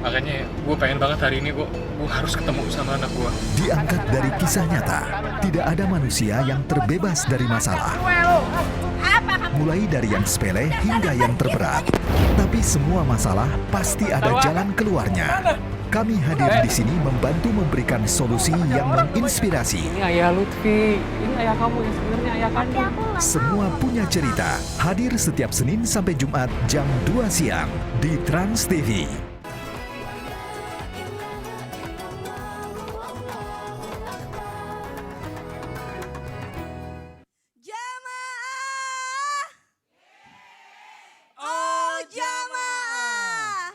Makanya gue pengen banget hari ini gue harus ketemu sama anak gue. Diangkat dari kisah nyata, tidak ada manusia yang terbebas dari masalah. Mulai dari yang sepele hingga yang terberat. Tapi semua masalah pasti ada jalan keluarnya. Kami hadir di sini membantu memberikan solusi yang menginspirasi. Ini ayah Lutfi, ini ayah kamu yang sebenarnya ayah kandung. Semua punya cerita. Hadir setiap Senin sampai Jumat jam 2 siang di Trans TV. Jamaah. Oh jamaah.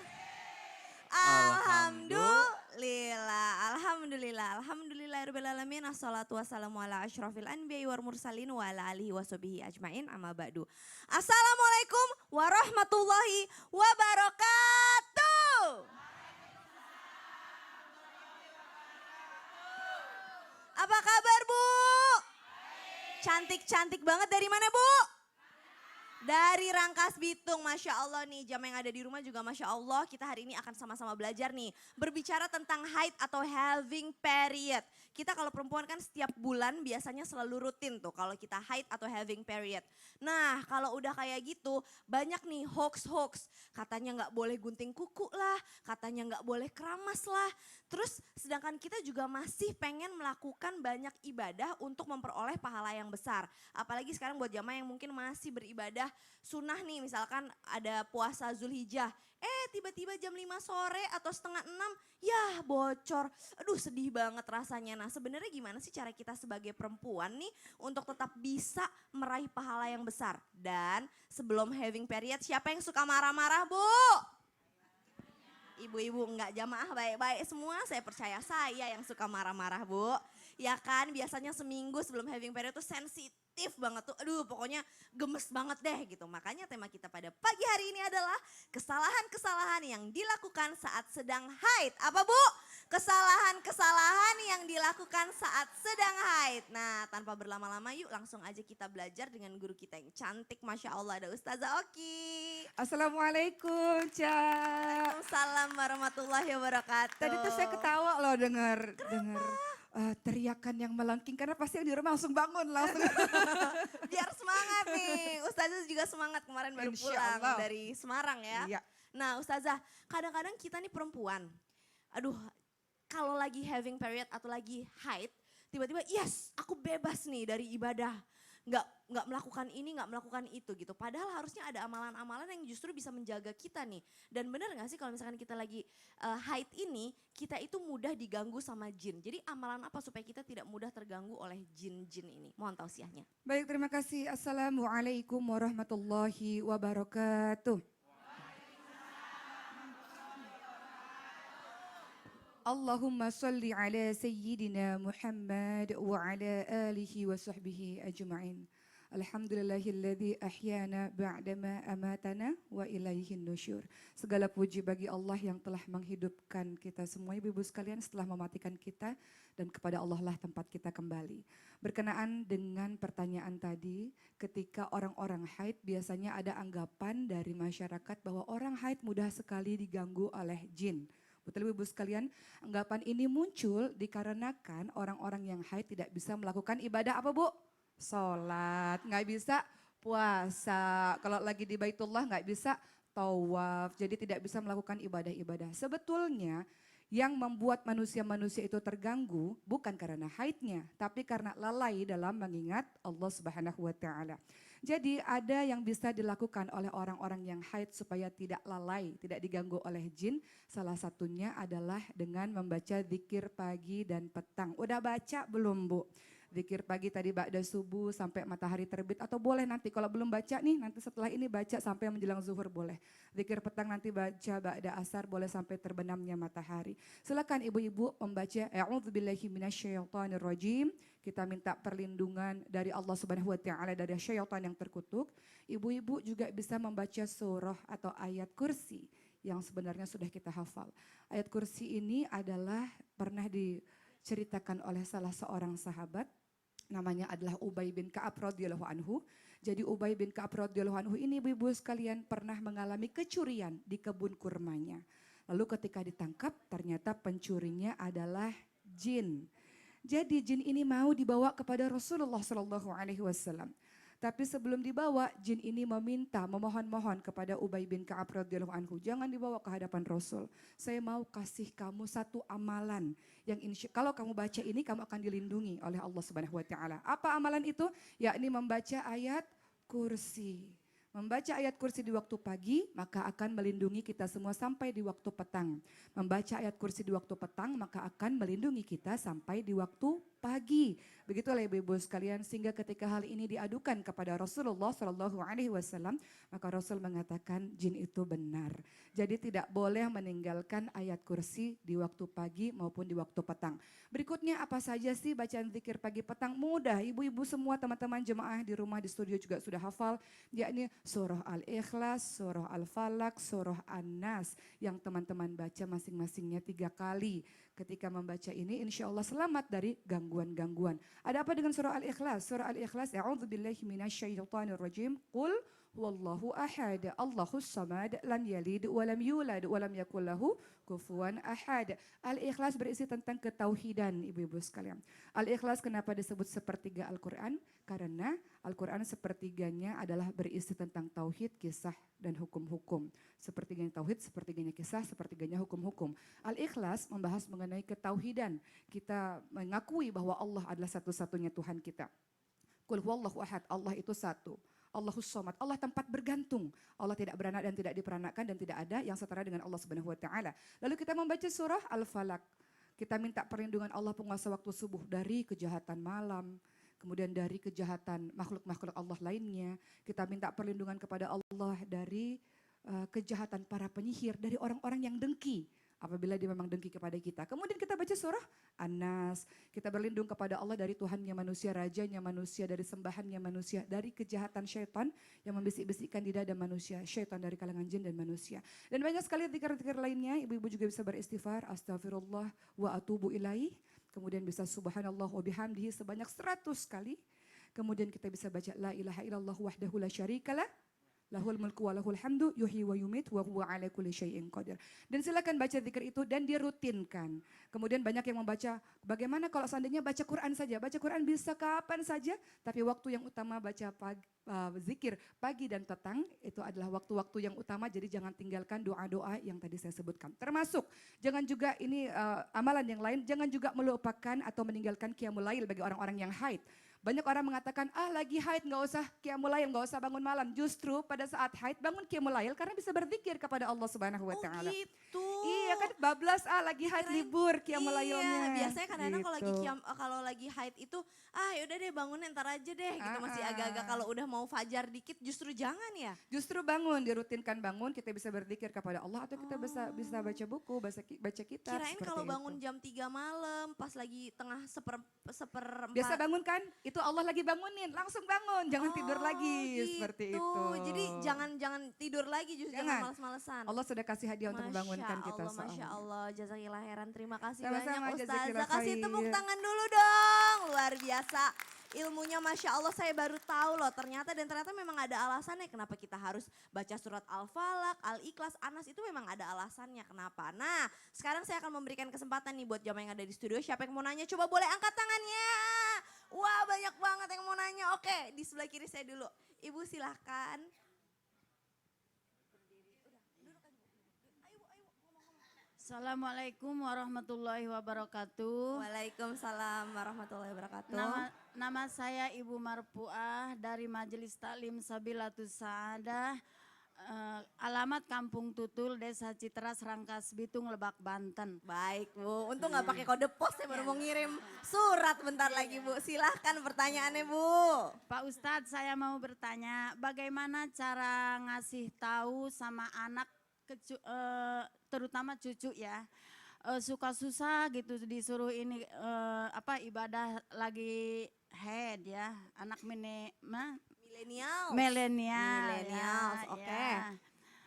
Alhamdulillahirrahmanirrahim. Assalatu wassalamu ala asyrafil anbiya'i wal mursalin wa ala alihi wa sahbihi ajmain amma ba'du. Assalamualaikum warahmatullahi wabarakatuh. Apa kabar Bu? Cantik-cantik banget, dari mana Bu? Dari Rangkas Bitung, Masya Allah nih. Jam yang ada di rumah juga Masya Allah. Kita hari ini akan sama-sama belajar nih. Berbicara tentang haid atau having period. Kita kalau perempuan kan setiap bulan biasanya selalu rutin tuh kalau kita haid atau having period. Nah kalau udah kayak gitu banyak nih hoax-hoax. Katanya gak boleh gunting kuku lah, katanya gak boleh keramas lah. Terus sedangkan kita juga masih pengen melakukan banyak ibadah untuk memperoleh pahala yang besar. Apalagi sekarang buat jamaah yang mungkin masih beribadah sunnah nih, misalkan ada puasa Zulhijjah. Tiba-tiba jam 5 sore atau setengah 6, ya bocor. Aduh sedih banget rasanya. Nah sebenarnya gimana sih cara kita sebagai perempuan nih untuk tetap bisa meraih pahala yang besar. Dan sebelum having period, siapa yang suka marah-marah Bu? Ibu-ibu enggak, jamaah baik-baik semua, saya percaya saya yang suka marah-marah Bu. Ya kan biasanya seminggu sebelum having period tuh sensitif banget tuh, aduh pokoknya gemes banget deh gitu. Makanya tema kita pada pagi hari ini adalah kesalahan-kesalahan yang dilakukan saat sedang haid. Apa Bu? Kesalahan-kesalahan yang dilakukan saat sedang haid. Nah tanpa berlama-lama yuk langsung aja kita belajar dengan guru kita yang cantik, Masya Allah, ada Ustazah Oki. Assalamualaikum, Cak. Waalaikumsalam warahmatullahi wabarakatuh. Tadi tuh saya ketawa loh dengar teriakan yang melengking karena pasti yang di rumah langsung bangun langsung. Biar semangat nih. Ustazah juga semangat, kemarin baru Insya pulang Allah. dari Semarang ya. Iya. Nah Ustazah, kadang-kadang kita nih perempuan, aduh kalau lagi having period atau lagi haid, tiba-tiba yes aku bebas nih dari ibadah. Nggak melakukan ini, nggak melakukan itu gitu. Padahal harusnya ada amalan-amalan yang justru bisa menjaga kita nih. Dan benar nggak sih kalau misalkan kita lagi haid ini, kita itu mudah diganggu sama jin. Jadi amalan apa supaya kita tidak mudah terganggu oleh jin-jin ini? Mohon tausiahnya. Baik, terima kasih. Assalamualaikum warahmatullahi wabarakatuh. Allahumma salli ala sayyidina Muhammad wa ala alihi wa sahbihi ajma'in. Alhamdulillahilladzi ahyana ba'dama amatana wa ilaihin nusyur. Segala puji bagi Allah yang telah menghidupkan kita semua ibu-ibu sekalian setelah mematikan kita, dan kepada Allah lah tempat kita kembali. Berkenaan dengan pertanyaan tadi, ketika orang-orang haid biasanya ada anggapan dari masyarakat bahwa orang haid mudah sekali diganggu oleh jin. Betul ibu-ibu sekalian, anggapan ini muncul dikarenakan orang-orang yang haid tidak bisa melakukan ibadah apa Bu? Sholat, nggak bisa puasa, kalau lagi di Baitullah nggak bisa tawaf, jadi tidak bisa melakukan ibadah-ibadah. Sebetulnya yang membuat manusia-manusia itu terganggu bukan karena haidnya, tapi karena lalai dalam mengingat Allah Subhanahu wa Ta'ala. Jadi ada yang bisa dilakukan oleh orang-orang yang haid supaya tidak lalai, tidak diganggu oleh jin. Salah satunya adalah dengan membaca zikir pagi dan petang. Udah baca belum Bu? Zikir pagi tadi ba'da subuh sampai matahari terbit, atau boleh nanti kalau belum baca nih nanti setelah ini baca sampai menjelang zuhur boleh. Zikir petang nanti baca ba'da asar boleh sampai terbenamnya matahari. Silakan ibu-ibu membaca a'udzubillahi minasyaitonirrajim. Kita minta perlindungan dari Allah Subhanahu wa Ta'ala dari syaitan yang terkutuk. Ibu-ibu juga bisa membaca surah atau ayat kursi yang sebenarnya sudah kita hafal. Ayat kursi ini adalah pernah diceritakan oleh salah seorang sahabat. Namanya adalah Ubay bin Ka'ab radhiyallahu anhu. Jadi Ubay bin Ka'ab radhiyallahu anhu ini ibu-ibu sekalian pernah mengalami kecurian di kebun kurmanya. Lalu ketika ditangkap ternyata pencurinya adalah jin. Jadi jin ini mau dibawa kepada Rasulullah Shallallahu Alaihi Wasallam. Tapi sebelum dibawa, jin ini memohon-mohon kepada Ubay bin Ka'ab radhiyallahu anhu, jangan dibawa ke hadapan Rasul. Saya mau kasih kamu satu amalan yang kalau kamu baca ini kamu akan dilindungi oleh Allah Subhanahu wa taala. Apa amalan itu? Yakni membaca ayat kursi. Membaca ayat kursi di waktu pagi maka akan melindungi kita semua sampai di waktu petang. Membaca ayat kursi di waktu petang maka akan melindungi kita sampai di waktu pagi. Begitulah ibu-ibu sekalian, sehingga ketika hal ini diadukan kepada Rasulullah Shallallahu Alaihi Wasallam, maka Rasul mengatakan jin itu benar. Jadi tidak boleh meninggalkan ayat kursi di waktu pagi maupun di waktu petang. Berikutnya apa saja sih bacaan zikir pagi petang? Mudah, ibu-ibu semua, teman-teman jemaah di rumah di studio juga sudah hafal, yakni surah Al-Ikhlas, surah Al-Falaq, surah An-Nas yang teman-teman baca masing-masingnya 3 kali. Ketika membaca ini insya Allah selamat dari gangguan-gangguan. Ada apa dengan surah Al-Ikhlas? Surah Al-Ikhlas, a'udzubillahi minasyaitonirrajim, qul huwallahu ahad, Allahus samad, lam yalid wa lam yulad wa lam yakul lahu kufuwan ahad. Al-Ikhlas berisi tentang ketauhidan ibu-ibu sekalian. Al-Ikhlas kenapa disebut sepertiga Al-Quran? Karena Al-Quran sepertiganya adalah berisi tentang tauhid, kisah, dan hukum-hukum. Sepertiganya tauhid, sepertiganya kisah, sepertiganya hukum-hukum. Al-Ikhlas membahas mengenai ketauhidan. Kita mengakui bahwa Allah adalah satu-satunya Tuhan kita. Qul huwallahu ahad, Allah itu satu. Allahus somad, Allah tempat bergantung. Allah tidak beranak dan tidak diperanakan dan tidak ada yang setara dengan Allah Subhanahu wa taala. Lalu kita membaca surah Al-Falaq. Kita minta perlindungan Allah penguasa waktu subuh dari kejahatan malam, kemudian dari kejahatan makhluk-makhluk Allah lainnya. Kita minta perlindungan kepada Allah dari kejahatan para penyihir, dari orang-orang yang dengki. Apabila dia memang dengki kepada kita. Kemudian kita baca surah An-Nas. Kita berlindung kepada Allah dari Tuhannya manusia, rajanya manusia, dari sembahannya manusia, dari kejahatan syaitan yang membisik-bisikkan di dada manusia, syaitan dari kalangan jin dan manusia. Dan banyak sekali zikir-zikir lainnya, ibu-ibu juga bisa beristighfar, astagfirullah wa atubu ilaih. Kemudian bisa subhanallah wa bihamdihi sebanyak 100 kali. Kemudian kita bisa baca la ilaha illallah wahdahu la syarikalah, lahul mulku wa lahul hamdu yuhyi wa yumit wa huwa ala kulli syai'in qadir. Dan silakan baca zikir itu dan dirutinkan. Kemudian banyak yang membaca, bagaimana kalau seandainya baca Quran saja? Baca Quran bisa kapan saja, tapi waktu yang utama baca zikir pagi dan petang itu adalah waktu-waktu yang utama, jadi jangan tinggalkan doa-doa yang tadi saya sebutkan. Termasuk jangan juga ini amalan yang lain, jangan juga melupakan atau meninggalkan qiyamul lail bagi orang-orang yang haid. Banyak orang mengatakan, lagi haid nggak usah qiyamul lail, nggak usah bangun malam. Justru pada saat haid bangun qiyamul lail karena bisa berzikir kepada Allah Subhanahu wa taala. Oh gitu. Iya kan bablas lagi haid libur qiyamul lailnya. Iya, biasanya kadang-kadang Gitu. kalau lagi haid itu yaudah deh bangun ntar aja deh gitu, masih agak-agak kalau udah mau fajar dikit justru jangan ya. Justru bangun, dirutinkan bangun, kita bisa berzikir kepada Allah atau kita bisa baca buku, baca kitab. Kirain kalau bangun jam 3 malam pas lagi tengah seperempat. Biasa bangun kan? Itu Allah lagi bangunin, langsung bangun, jangan tidur lagi gitu. seperti itu. Jadi jangan tidur lagi, justru jangan males-malesan. Allah sudah kasih hadiah untuk membangunkan kita. Masya Allah, jazakillah khairan. Terima kasih Sama-sama, banyak jazakillah Ustazah. Kasih khair. tepuk tangan dulu dong, luar biasa. Ilmunya Masya Allah, saya baru tahu loh ternyata memang ada alasannya kenapa kita harus baca surat Al-Falaq, Al-Ikhlas, Anas, itu memang ada alasannya kenapa. Nah sekarang saya akan memberikan kesempatan nih buat jamaah yang ada di studio, siapa yang mau nanya coba boleh angkat tangannya. Wah banyak banget yang mau nanya. Oke, di sebelah kiri saya dulu. Ibu silahkan. Assalamualaikum warahmatullahi wabarakatuh. Waalaikumsalam warahmatullahi wabarakatuh. Nama saya Ibu Marpuah dari Majelis Taklim Sabilatus Saadah. Alamat Kampung Tutul, Desa Citras, Rangkas Bitung, Lebak, Banten. Baik Bu, untung nggak pakai kode pos, saya baru mau ngirim surat bentar lagi Bu. Silahkan pertanyaannya Bu. Pak Ustadz, saya mau bertanya, bagaimana cara ngasih tahu sama anak, terutama cucu ya, suka susah gitu disuruh ini ibadah lagi head ya, anak milenial, oke. Ya.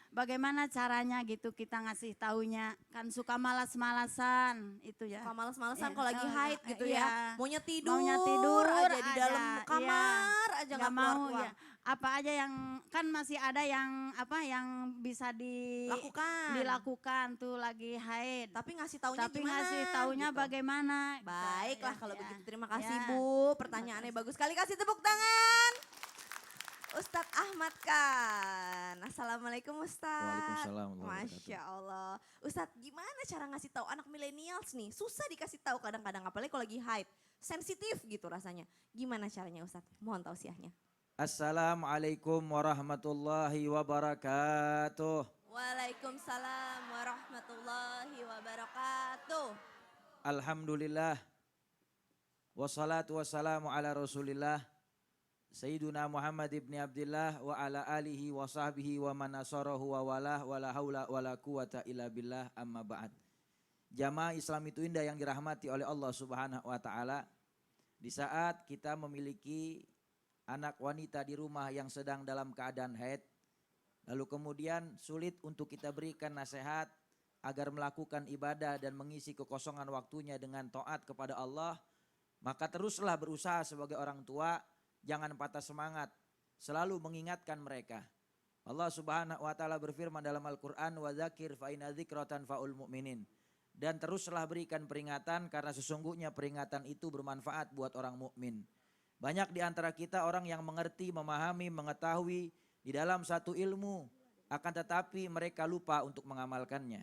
Bagaimana caranya gitu kita ngasih taunya, kan suka malas-malasan itu ya. Suka males-malesan kalau lagi haid gitu ya. Maunya tidur Maunya tidur aja di dalam aja, kamar aja nggak nggak mau keluar. ya. apa aja yang kan masih ada yang apa yang bisa dilakukan tuh lagi haid. Tapi ngasih taunya Tapi gimana? ngasih taunya gitu. bagaimana? Baiklah Ya, kalau ya. begitu. Terima kasih Ya. Bu. Pertanyaannya bagus sekali. Kasih tepuk tangan. Ustadz Ahmad Khan. Assalamualaikum Ustadz. Waalaikumsalam warahmatullahi Masya Allah. Ustadz gimana cara ngasih tahu anak millennials nih? Susah dikasih tahu kadang-kadang apalagi kalau lagi haid. Sensitif gitu rasanya. Gimana caranya Ustadz? Mohon tausiahnya. Assalamualaikum warahmatullahi wabarakatuh. Waalaikumsalam warahmatullahi wabarakatuh. Alhamdulillah. Wassalatu wassalamu ala rasulillah. Sayyiduna Muhammad ibn Abdillah wa ala alihi wa sahbihi wa man nasarahu wa walah wa la hawla wa la quwata illa billah amma ba'd. Jamaah Islam itu indah yang dirahmati oleh Allah Subhanahu wa taala. Di saat kita memiliki anak wanita di rumah yang sedang dalam keadaan haid, lalu kemudian sulit untuk kita berikan nasihat agar melakukan ibadah dan mengisi kekosongan waktunya dengan taat kepada Allah, maka teruslah berusaha sebagai orang tua, jangan patah semangat, selalu mengingatkan mereka. Allah Subhanahu wa taala berfirman dalam Al-Qur'an, "Wa dzakir fa inna dzikra tanfa'ul mu'minin." Dan teruslah berikan peringatan karena sesungguhnya peringatan itu bermanfaat buat orang mukmin. Banyak di antara kita orang yang mengerti, memahami, mengetahui di dalam satu ilmu, akan tetapi mereka lupa untuk mengamalkannya.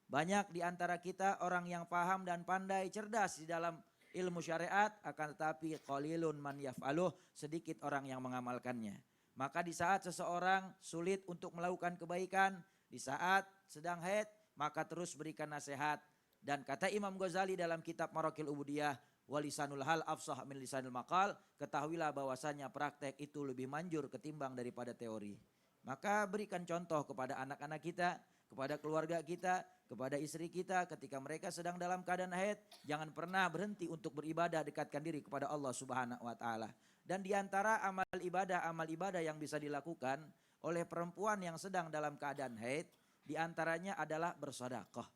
Banyak di antara kita orang yang paham dan pandai, cerdas di dalam ilmu syariat, akan tetapi qalilun man yaf'aluh, sedikit orang yang mengamalkannya. Maka di saat seseorang sulit untuk melakukan kebaikan, di saat sedang haid, maka terus berikan nasihat. Dan kata Imam Ghazali dalam kitab Maraqil Ubudiyah, walisanul hal afsah min lisanil maqal, ketahuilah bahwasanya praktek itu lebih manjur ketimbang daripada teori. Maka berikan contoh kepada anak-anak kita, kepada keluarga kita, kepada istri kita ketika mereka sedang dalam keadaan haid, jangan pernah berhenti untuk beribadah, dekatkan diri kepada Allah Subhanahu wa taala. Dan di antara amal ibadah yang bisa dilakukan oleh perempuan yang sedang dalam keadaan haid, di antaranya adalah bersedekah.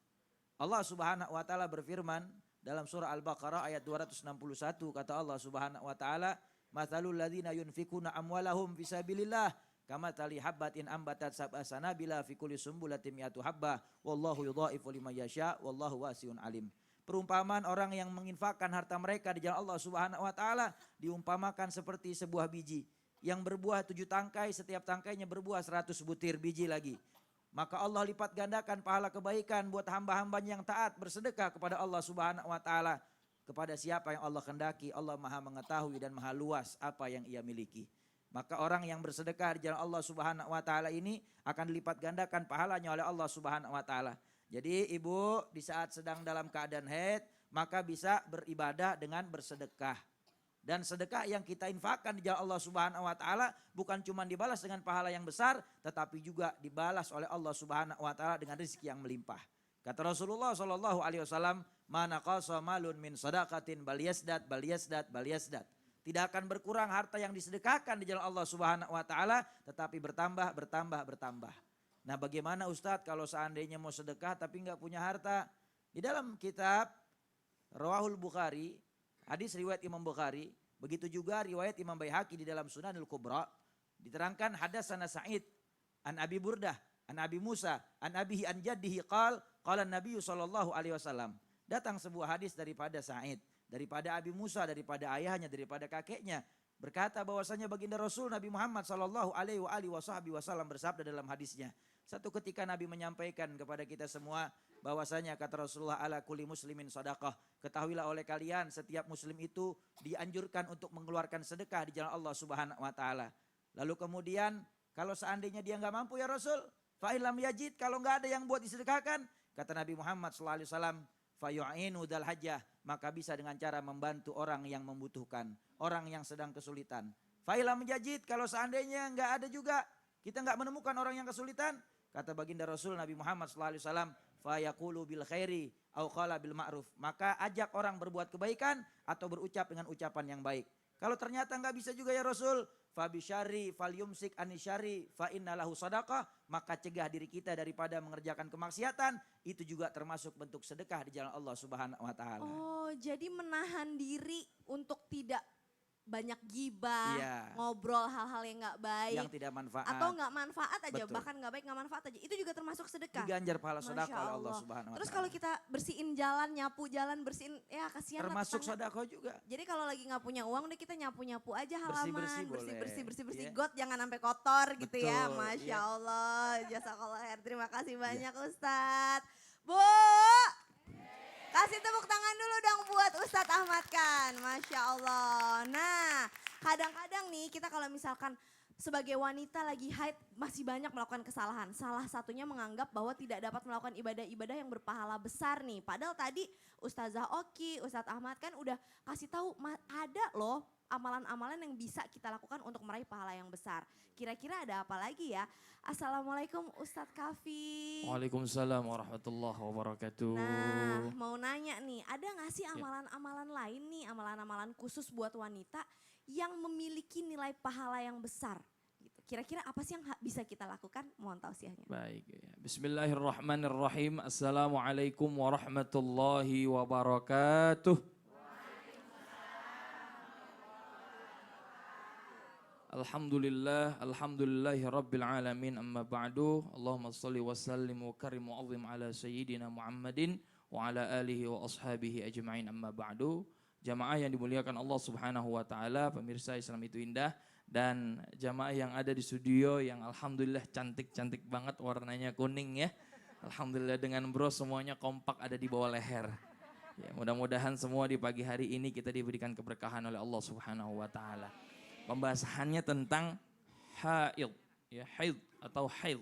Allah Subhanahu wa taala berfirman dalam surah Al-Baqarah ayat 261, kata Allah Subhanahu wa taala, "Matsalul ladzina yunfikuna amwalahum fisabilillah kamathali habbatin ambatat sab'a sanabila fi kulli sumbulatin mi'atu habbah wallahu yudhaifu liman yasha wallahu wasi'un alim." Perumpamaan orang yang menginfakkan harta mereka di jalan Allah Subhanahu wa taala diumpamakan seperti sebuah biji yang berbuah 7 tangkai, setiap tangkainya berbuah 100 butir biji lagi. Maka Allah lipat gandakan pahala kebaikan buat hamba-hambanya yang taat bersedekah kepada Allah Subhanahu wa taala. Kepada siapa yang Allah kehendaki, Allah Maha mengetahui dan Maha luas apa yang ia miliki. Maka orang yang bersedekah di jalan Allah Subhanahu wa taala ini akan dilipat gandakan pahalanya oleh Allah Subhanahu wa taala. Jadi ibu di saat sedang dalam keadaan haid, maka bisa beribadah dengan bersedekah. Dan sedekah yang kita infakkan di jalan Allah Subhanahu wa taala bukan cuma dibalas dengan pahala yang besar, tetapi juga dibalas oleh Allah Subhanahu wa taala dengan rezeki yang melimpah. Kata Rasulullah sallallahu alaihi wasallam, "Man naqasa malun min shadaqatin bal yasdat." Tidak akan berkurang harta yang disedekahkan di jalan Allah Subhanahu wa taala, tetapi bertambah. Nah, bagaimana Ustadz kalau seandainya mau sedekah tapi enggak punya harta? Di dalam kitab Rawahul Bukhari, hadis riwayat Imam Bukhari, begitu juga riwayat Imam Baihaqi di dalam Sunanul Kubra, diterangkan hadatsana Sa'id an Abi Burdah an Abi Musa an abihi an jaddihi qala Nabi sallallahu alaihi wasallam. Datang sebuah hadis daripada Sa'id, daripada Abi Musa, daripada ayahnya, daripada kakeknya, berkata bahwasanya baginda Rasul Nabi Muhammad sallallahu alaihi wasallam bersabda dalam hadisnya. Satu ketika Nabi menyampaikan kepada kita semua bahwasanya kata Rasulullah, ala kulli muslimin sadaqah. Ketahuilah oleh kalian setiap muslim itu dianjurkan untuk mengeluarkan sedekah di jalan Allah Subhanahu wa taala. Lalu kemudian kalau seandainya dia enggak mampu ya Rasul, fa illam yajid, kalau enggak ada yang buat disedekahkan, kata Nabi Muhammad sallallahu alaihi wasallam, fayu'inu dzal hajjah, maka bisa dengan cara membantu orang yang membutuhkan, orang yang sedang kesulitan. Fa illam yajid, kalau seandainya enggak ada juga, kita enggak menemukan orang yang kesulitan, kata baginda Rasul Nabi Muhammad sallallahu alaihi wasallam, fa yaqulu bil khairi au qala bil ma'ruf, maka ajak orang berbuat kebaikan atau berucap dengan ucapan yang baik. Kalau ternyata enggak bisa juga ya Rasul, fa bisyarri falyumsik anisyari fa innalahu sadaqah, maka cegah diri kita daripada mengerjakan kemaksiatan, itu juga termasuk bentuk sedekah di jalan Allah Subhanahu wa taala. Oh, jadi menahan diri untuk tidak banyak gibah, Iya. ngobrol hal-hal yang nggak baik, Yang tidak manfaat. atau nggak manfaat aja, Betul. bahkan nggak baik nggak manfaat aja, itu juga termasuk sedekah. Diganjar pahala Masya sedekah oleh Allah Allah. Subhanahu wa Terus taala. kalau kita bersihin jalan, nyapu jalan, bersihin, ya kasihan lah Termasuk tetangga. sedekah juga. Jadi kalau lagi nggak punya uang deh kita nyapu-nyapu aja halaman, Bersih-bersih boleh. bersih-bersih Iya. got, jangan sampai kotor gitu ya. Betul, Masya iya. Allah, jazakallah khair. Terima kasih banyak Ustadz. Bu, kasih tepuk tangan dulu dong buat Ustadz Ahmad Khan. Masya Allah. Nah, kadang-kadang nih kita kalau misalkan sebagai wanita lagi haid masih banyak melakukan kesalahan. Salah satunya menganggap bahwa tidak dapat melakukan ibadah-ibadah yang berpahala besar nih. Padahal tadi Ustazah Oki, Ustadz Ahmad kan udah kasih tahu ada loh amalan-amalan yang bisa kita lakukan untuk meraih pahala yang besar. Kira-kira ada apa lagi ya? Assalamualaikum Ustadz Kafi. Waalaikumsalam warahmatullahi wabarakatuh. Nah, mau nanya nih, ada gak sih amalan-amalan lain nih, amalan-amalan khusus buat wanita yang memiliki nilai pahala yang besar? Gitu. Kira-kira apa sih yang bisa kita lakukan? Mohon tausiahnya. Baik, ya. Bismillahirrahmanirrahim. Assalamualaikum warahmatullahi wabarakatuh. Alhamdulillahi rabbil alamin, amma ba'du. Allahumma salli wa sallim wa karim wa azim ala sayyidina Muhammadin wa ala alihi wa ashabihi ajma'in, amma ba'du. Jamaah yang dimuliakan Allah Subhanahu wa taala, pemirsa Islam itu indah, dan jamaah yang ada di studio yang alhamdulillah cantik-cantik banget, warnanya kuning ya. Alhamdulillah dengan bro semuanya kompak ada di bawah leher. Ya, mudah-mudahan semua di pagi hari ini kita diberikan keberkahan oleh Allah Subhanahu wa taala. Pembahasannya tentang haid, ya, haid atau haid.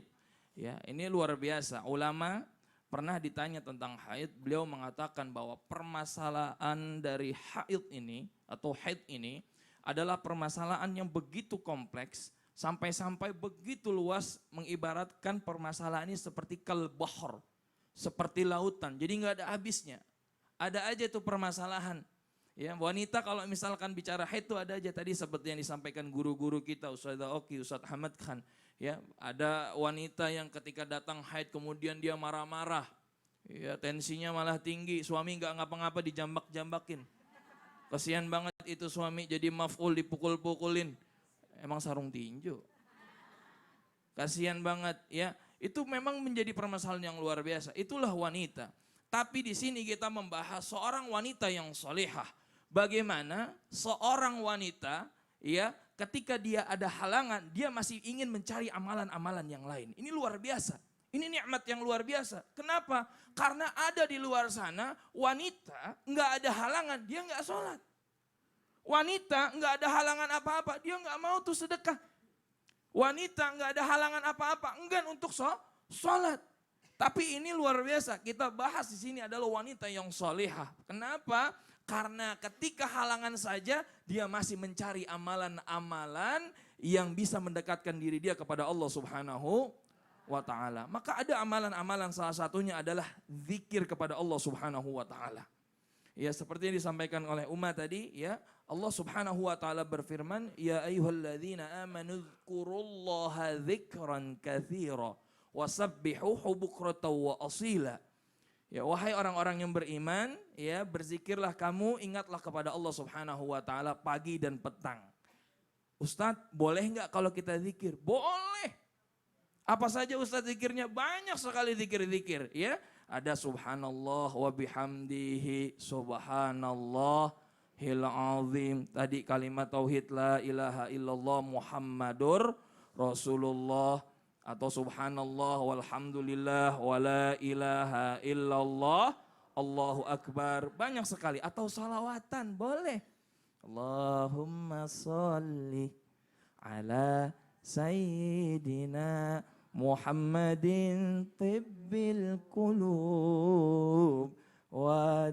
Ya, ini luar biasa. Ulama pernah ditanya tentang haid, beliau mengatakan bahwa permasalahan dari haid ini atau haid ini adalah permasalahan yang begitu kompleks sampai-sampai begitu luas, mengibaratkan permasalahan ini seperti kalbahr, seperti lautan. Jadi nggak ada habisnya. Ada aja tuh permasalahan. Ya, wanita kalau misalkan bicara haid itu ada aja tadi seperti yang disampaikan guru-guru kita, Ustazah Oki, Ustadz Ahmad Khan. Ya, ada wanita yang ketika datang haid kemudian dia marah-marah. Ya, tensinya malah tinggi, suami nggak ngapa-ngapa dijambak-jambakin. Kasihan banget itu suami jadi maf'ul dipukul-pukulin. Emang sarung tinju. Kasihan banget ya. Itu memang menjadi permasalahan yang luar biasa. Itulah wanita. Tapi di sini kita membahas seorang wanita yang solehah. Bagaimana seorang wanita ya ketika dia ada halangan dia masih ingin mencari amalan-amalan yang lain. Ini luar biasa. Ini nikmat yang luar biasa. Kenapa? Karena ada di luar sana wanita nggak ada halangan dia nggak sholat. Wanita nggak ada halangan apa-apa dia nggak mau tuh sedekah. Wanita nggak ada halangan apa-apa enggan untuk sholat. Tapi ini luar biasa. Kita bahas di sini adalah wanita yang solehah. Kenapa? Karena ketika halangan saja dia masih mencari amalan-amalan yang bisa mendekatkan diri dia kepada Allah Subhanahu wa taala. Maka ada amalan-amalan, salah satunya adalah zikir kepada Allah Subhanahu wa taala. Ya, seperti yang disampaikan oleh umat tadi ya, Allah Subhanahu wa taala berfirman, "Ya ayyuhalladzina amanu dzkurullaha dzikran katsira wasabbihuhu bukratan wa asila." Ya, wahai orang-orang yang beriman, ya berzikirlah kamu, ingatlah kepada Allah Subhanahu wa taala pagi dan petang. Ustadz, boleh nggak kalau kita zikir? Boleh. Apa saja Ustadz zikirnya? Banyak sekali zikir-zikir, ya. Ada subhanallah wa bihamdihi subhanallahil azim. Tadi kalimat tauhid la ilaha illallah Muhammadur Rasulullah. Atau subhanallah walhamdulillah wa la ilaha illallah Allahu akbar. Banyak sekali. Atau salawatan boleh. Allahumma sholli ala sayyidina Muhammadin tibbil qulub wa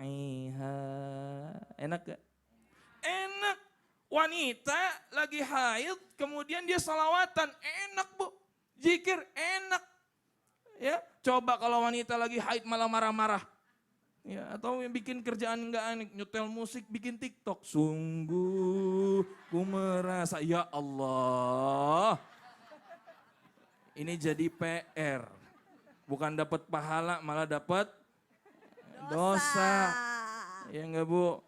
dawa'iha. Enak gak? Enak. Wanita lagi haid, kemudian dia salawatan, enak bu, zikir enak. Ya, coba kalau wanita lagi haid malah marah-marah, ya, atau yang bikin kerjaan nggak aneh, nyetel musik, bikin TikTok. Sungguh, ku merasa, ya Allah, ini jadi PR, bukan dapat pahala, malah dapat dosa. Ya enggak bu?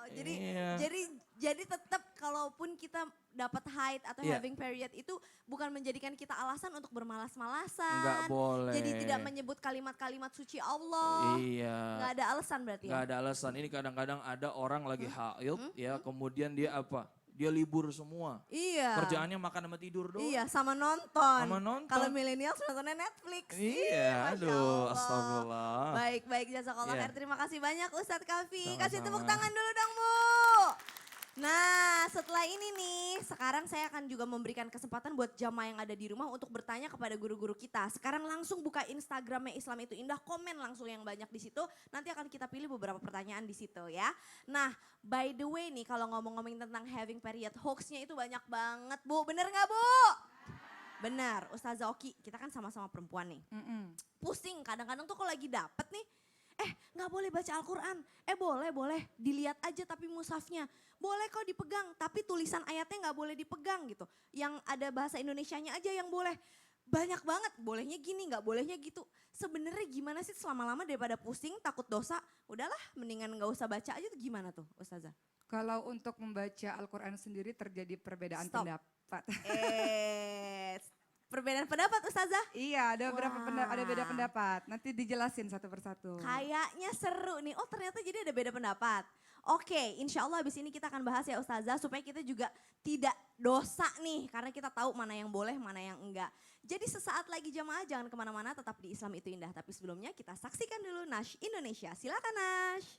Jadi Iya. jadi Jadi tetap kalaupun kita dapat haid atau Iya. having period itu bukan menjadikan kita alasan untuk bermalas-malasan. Enggak boleh. Jadi tidak menyebut kalimat-kalimat suci Allah. Iya. Nggak ada alasan berarti Nggak ya? ada alasan. Ini kadang-kadang ada orang lagi haid ya, kemudian dia apa? Dia libur semua. Iya. Kerjaannya makan sama tidur doang. Iya, sama nonton. Sama nonton. Kalau milenial nontonnya Netflix. Iya, Masya aduh, Allah. astagfirullah. Baik, jazakallah Iya. khair. Terima kasih banyak Ustadz Kafi. Kasih tepuk Sama-sama. tangan dulu dong Bu. Nah setelah ini nih, sekarang saya akan juga memberikan kesempatan buat jamaah yang ada di rumah untuk bertanya kepada guru-guru kita. Sekarang langsung buka Instagramnya Islam Itu Indah, komen langsung yang banyak di situ. Nanti akan kita pilih beberapa pertanyaan di situ ya. Nah by the way nih, kalau ngomong-ngomongin tentang having period, hoaxnya itu banyak banget Bu. Bener nggak Bu? Benar, Ustazah Oki, kita kan sama-sama perempuan nih. Pusing kadang-kadang tuh kalau lagi dapet nih, nggak boleh baca Al-Quran. Boleh, dilihat aja tapi mushafnya. Boleh kok dipegang, tapi tulisan ayatnya nggak boleh dipegang gitu. Yang ada bahasa Indonesianya aja yang boleh. Banyak banget, bolehnya gini, nggak bolehnya gitu. Sebenarnya gimana sih selama-lama daripada pusing, takut dosa, udahlah mendingan nggak usah baca aja tuh gimana tuh Ustazah? Kalau untuk membaca Al-Quran sendiri terjadi perbedaan Stop. pendapat. Perbedaan pendapat Ustazah? Iya, ada beberapa Wah. ada beda pendapat. Nanti dijelasin satu persatu. Kayaknya seru nih. Oh ternyata jadi ada beda pendapat. Oke, insya Allah abis ini kita akan bahas ya Ustazah supaya kita juga tidak dosa nih. Karena kita tahu mana yang boleh, mana yang enggak. Jadi sesaat lagi jamaah jangan kemana-mana, tetap di Islam Itu Indah. Tapi sebelumnya kita saksikan dulu Nash Indonesia. Silakan Nash.